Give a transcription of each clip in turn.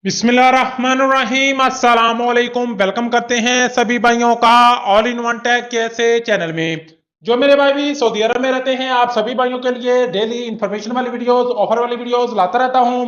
बिस्मिल्लाहिर्रहमानिर्रहीम अस्सलाम वालेकुम। वेलकम करते हैं सभी भाइयों का ऑल इन वन टेक कैसे चैनल में। जो मेरे भाई भी सऊदी अरब में रहते हैं, आप सभी भाइयों के लिए डेली इंफॉर्मेशन वाली वीडियोस, ऑफर वाली वीडियोस लाता रहता हूं।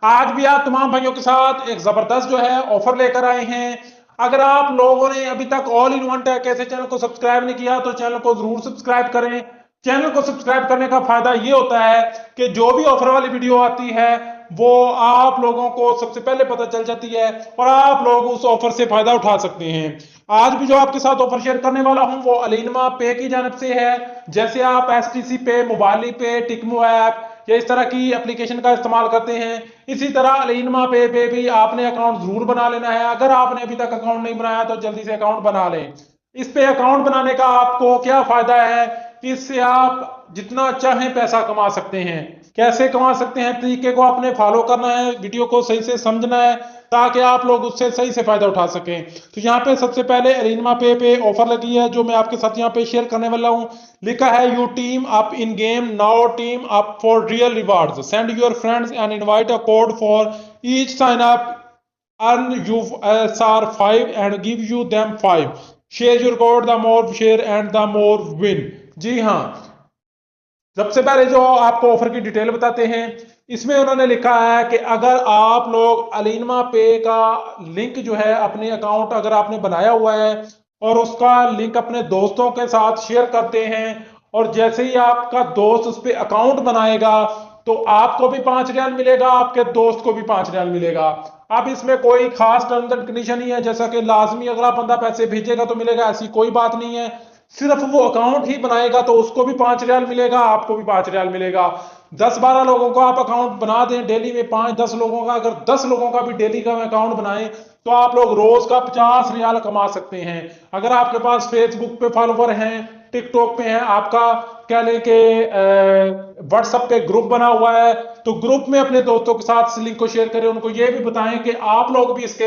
आज भी आप तमाम भाइयों के साथ एक जबरदस्त जो है ऑफर लेकर आए हैं। अगर आप लोगों ने अभी तक ऑल इन वन टेक कैसे चैनल को सब्सक्राइब नहीं किया तो चैनल को जरूर सब्सक्राइब करें। चैनल को सब्सक्राइब करने का फायदा ये होता है कि जो भी ऑफर वाली वीडियो आती है वो आप लोगों को सबसे पहले पता चल जाती है और आप लोग उस ऑफर से फायदा उठा सकते हैं। आज भी जो आपके साथ ऑफर शेयर करने वाला हूं वो अलीनमा पे की जानब से है। जैसे आप एसटीसी पे, मोबाइली पे, टिकमो ऐप या इस तरह की एप्लीकेशन का इस्तेमाल करते हैं, इसी तरह अलीनमा पे भी आपने अकाउंट जरूर बना लेना है। अगर आपने अभी तक अकाउंट नहीं बनाया तो जल्दी से अकाउंट बना लें। इस पे अकाउंट बनाने का आपको क्या फायदा है कि इससे आप जितना चाहें पैसा कमा सकते हैं। कैसे कमा सकते हैं, तरीके को आपने फॉलो करना है, वीडियो को सही से समझना है ताकि आप लोग उससे सही से फायदा उठा सकें। तो यहाँ पे सबसे पहले अरीनमा पे ऑफर लगी है जो मैं आपके साथ यहाँ पे शेयर करने वाला हूँ। लिखा है you team up in game now, team up for real rewards, send your friends and invite a code for each sign up, earn you SR 5 and give you them 5, share your code, the more share and the more win। जी हाँ, सबसे पहले जो आपको offer की detail बताते हैं, इसमें उन्होंने लिखा है कि अगर आप लोग अलीनमा पे का लिंक जो है अपने अकाउंट अगर आपने बनाया हुआ है और उसका लिंक अपने दोस्तों के साथ शेयर करते हैं और जैसे ही आपका दोस्त उस पर अकाउंट बनाएगा तो आपको भी 5 रियाल मिलेगा, आपके दोस्त को भी 5 रियाल मिलेगा। अब इसमें कोई खास टर्म्स एंड कंडीशन नहीं है जैसा कि लाजमी अगर आप बंदा पैसे भेजेगा तो मिलेगा, ऐसी कोई बात नहीं है। सिर्फ वो अकाउंट ही बनाएगा तो उसको भी 5 रियाल मिलेगा, आपको भी 5 रियाल मिलेगा। 10-12 लोगों को आप अकाउंट बना दें डेली में, 5-10 लोगों का, अगर 10 लोगों का भी डेली का अकाउंट बनाएं तो आप लोग रोज का 50 रियाल कमा सकते हैं। अगर आपके पास फेसबुक पे फॉलोवर हैं, टिकटॉक पे हैं, आपका कह लें कि व्हाट्सएप पे ग्रुप बना हुआ है, तो ग्रुप में अपने दोस्तों के साथ इस लिंक को शेयर करें, उनको ये भी बताएं कि आप लोग भी इस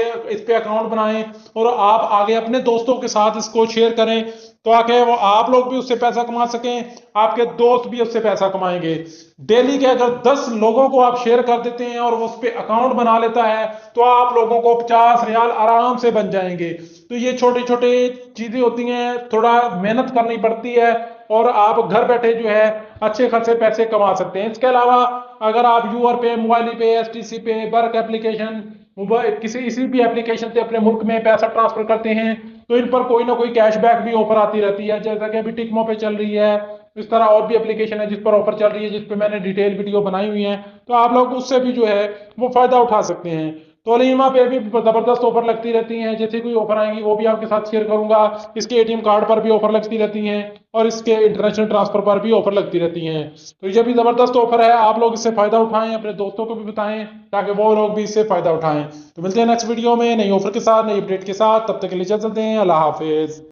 पे अकाउंट बनाएं और आप आगे अपने दोस्तों के साथ इसको शेयर करें तो आके वो आप लोग भी उससे पैसा कमा सकें, आपके दोस्त भी उससे पैसा कमाएंगे। डेली के अगर 10 लोगों को आप शेयर कर देते हैं और वो उस पर अकाउंट बना लेता है तो आप लोगों को 50 रियाल आराम से बन जाएंगे। तो ये छोटी छोटी चीजें होती हैं, थोड़ा मेहनत करनी पड़ती है और आप घर बैठे जो है अच्छे खासे पैसे कमा सकते हैं। इसके अलावा अगर आप यूआर पे, मोबाइल पे, एसटीसी पे, वर्क एप्लीकेशन, किसी इसी भी एप्लीकेशन से अपने मुल्क में पैसा ट्रांसफर करते हैं तो इन पर कोई ना कोई कैशबैक भी ऑफर आती रहती है, जैसा कि अभी टिकमो पे चल रही है। इस तरह और भी एप्लीकेशन है जिस पर ऑफर चल रही है, जिस पे मैंने डिटेल वीडियो बनाई हुई है, तो आप लोग उससे भी जो है वो फायदा उठा सकते हैं। तो अलीमा पे भी जबरदस्त ऑफर लगती रहती हैं, जैसे कोई ऑफर आएंगी वो भी आपके साथ शेयर करूंगा। इसके एटीएम कार्ड पर भी ऑफर लगती रहती हैं और इसके इंटरनेशनल ट्रांसफर पर भी ऑफर लगती रहती हैं। तो ये भी जबरदस्त ऑफर है, आप लोग इससे फायदा उठाएं, अपने दोस्तों को भी बताएं ताकि वो लोग भी इससे फायदा उठाएं। तो मिलते हैं नेक्स्ट वीडियो में नई ऑफर के साथ, नई अपडेट के साथ, तब तक के लिए इजाजत दें। अल्लाह हाफिज।